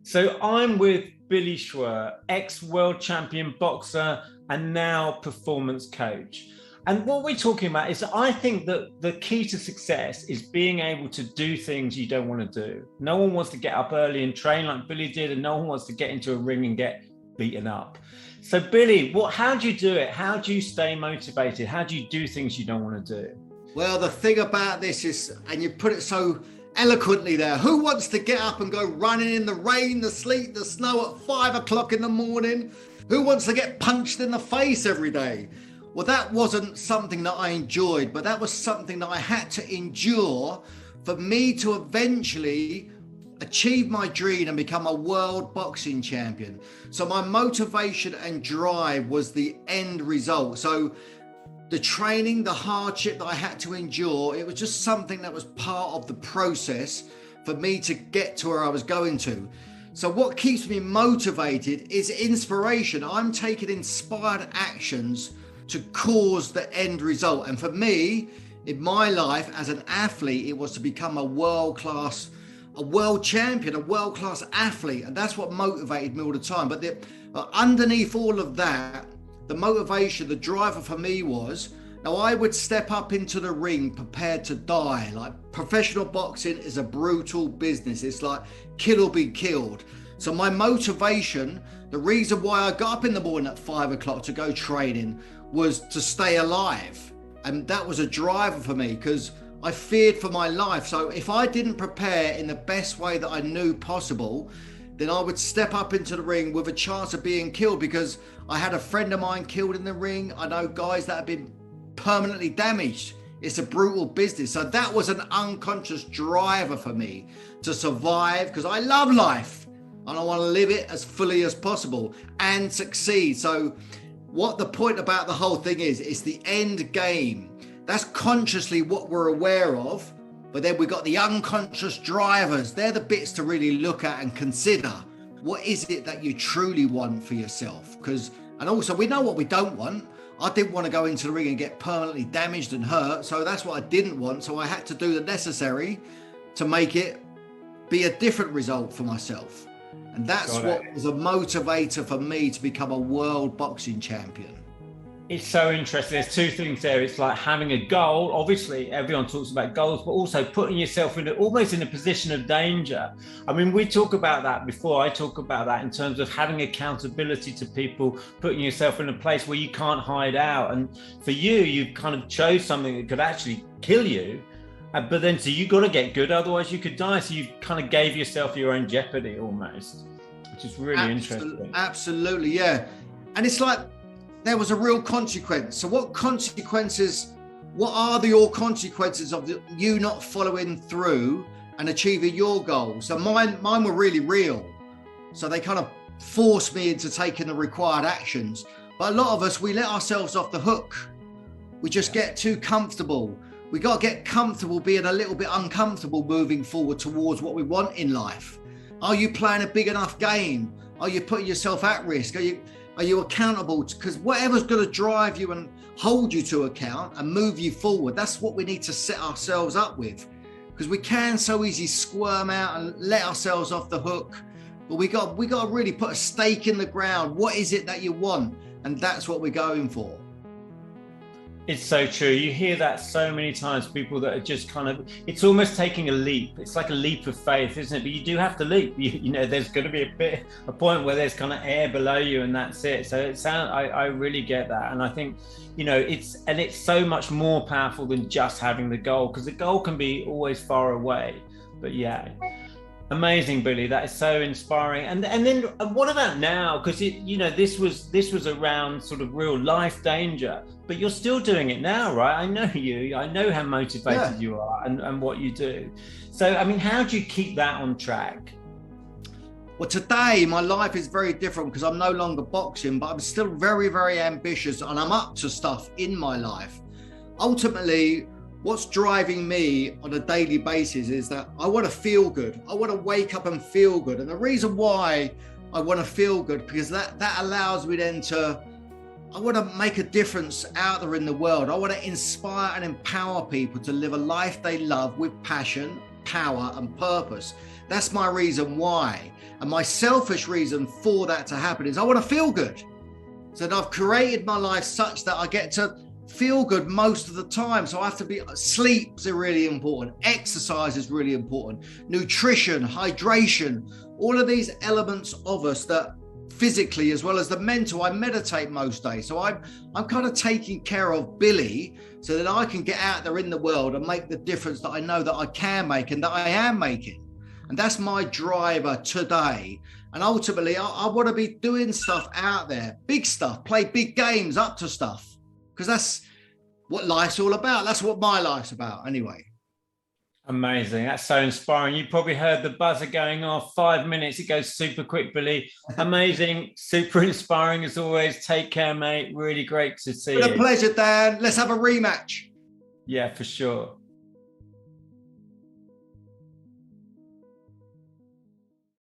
So I'm with Billy Schwer, ex-world champion boxer and now performance coach. And what we're talking about is I think that the key to success is being able to do things you don't want to do. No one wants to get up early and train like Billy did, and no one wants to get into a ring and get beaten up. So Billy, how do you do it? How do you stay motivated? How do you do things you don't want to do? Well, the thing about this is, and you put it so eloquently there, who wants to get up and go running in the rain, the sleet, the snow at 5 o'clock in the morning? Who wants to get punched in the face every day? Well, that wasn't something that I enjoyed, but that was something that I had to endure for me to eventually achieve my dream and become a world boxing champion. So my motivation and drive was the end result. So the training, the hardship that I had to endure, it was just something that was part of the process for me to get to where I was going to. So what keeps me motivated is inspiration. I'm taking inspired actions to cause the end result. And for me, in my life as an athlete, it was to become a world champion, a world-class athlete. And that's what motivated me all the time. But underneath all of that, the motivation, the driver for me was, now I would step up into the ring prepared to die. Like, professional boxing is a brutal business. It's like kill or be killed. So my motivation, the reason why I got up in the morning at 5 o'clock to go training was to stay alive. And that was a driver for me because I feared for my life. So if I didn't prepare in the best way that I knew possible, then I would step up into the ring with a chance of being killed, because I had a friend of mine killed in the ring. I know guys that have been permanently damaged. It's a brutal business. So that was an unconscious driver for me to survive, because I love life and I want to live it as fully as possible and succeed. So what the point about the whole thing is, it's the end game. That's consciously what we're aware of. But then we've got the unconscious drivers. They're the bits to really look at and consider. What is it that you truly want for yourself? And also we know what we don't want. I didn't want to go into the ring and get permanently damaged and hurt. So that's what I didn't want. So I had to do the necessary to make it be a different result for myself. And that's what was a motivator for me to become a world boxing champion. It's so interesting. There's two things there. It's like having a goal. Obviously, everyone talks about goals, but also putting yourself almost in a position of danger. I mean, we talk about that before. I talk about that in terms of having accountability to people, putting yourself in a place where you can't hide out. And for you, you kind of chose something that could actually kill you. But then, so you got to get good, otherwise you could die. So you kind of gave yourself your own jeopardy almost, which is really interesting. Absolutely, yeah. And it's like, there was a real consequence. So what are the consequences of you not following through and achieving your goals? So mine were really real. So they kind of forced me into taking the required actions. But a lot of us, we let ourselves off the hook. We just get too comfortable. We got to get comfortable being a little bit uncomfortable moving forward towards what we want in life. Are you playing a big enough game? Are you putting yourself at risk? Are you accountable? Because whatever's going to drive you and hold you to account and move you forward, that's what we need to set ourselves up with. Because we can so easily squirm out and let ourselves off the hook. But we got to really put a stake in the ground. What is it that you want? And that's what we're going for. It's so true. You hear that so many times, people that are just kind of, it's almost taking a leap. It's like a leap of faith, isn't it? But you do have to leap. You know, there's going to be a point where there's kind of air below you and that's it. So I really get that. And I think, you know, it's so much more powerful than just having the goal, because the goal can be always far away. But yeah. Amazing, Billy. That is so inspiring. And then what about now? Because this was around sort of real life danger, but you're still doing it now, right? I know you. I know how motivated you are and what you do. So, I mean, how do you keep that on track? Well, today my life is very different because I'm no longer boxing, but I'm still very, very ambitious and I'm up to stuff in my life. Ultimately, what's driving me on a daily basis is that I want to feel good. I want to wake up and feel good. And the reason why I want to feel good, because that allows me then I want to make a difference out there in the world. I want to inspire and empower people to live a life they love with passion, power and purpose. That's my reason why. And my selfish reason for that to happen is I want to feel good. So I've created my life such that I get to feel good most of the time. So I have to be, sleep's really important. Exercise is really important. Nutrition, hydration, all of these elements of us that physically as well as the mental, I meditate most days. So I'm kind of taking care of Billy so that I can get out there in the world and make the difference that I know that I can make and that I am making. And that's my driver today. And ultimately, I want to be doing stuff out there, big stuff, play big games up to stuff, because that's what life's all about. That's what my life's about anyway. Amazing. That's so inspiring. You probably heard the buzzer going off. 5 minutes. It goes super quick, Billy. Amazing. Super inspiring as always. Take care, mate. Really great to see you. It's been a pleasure, Dan. Let's have a rematch. Yeah, for sure.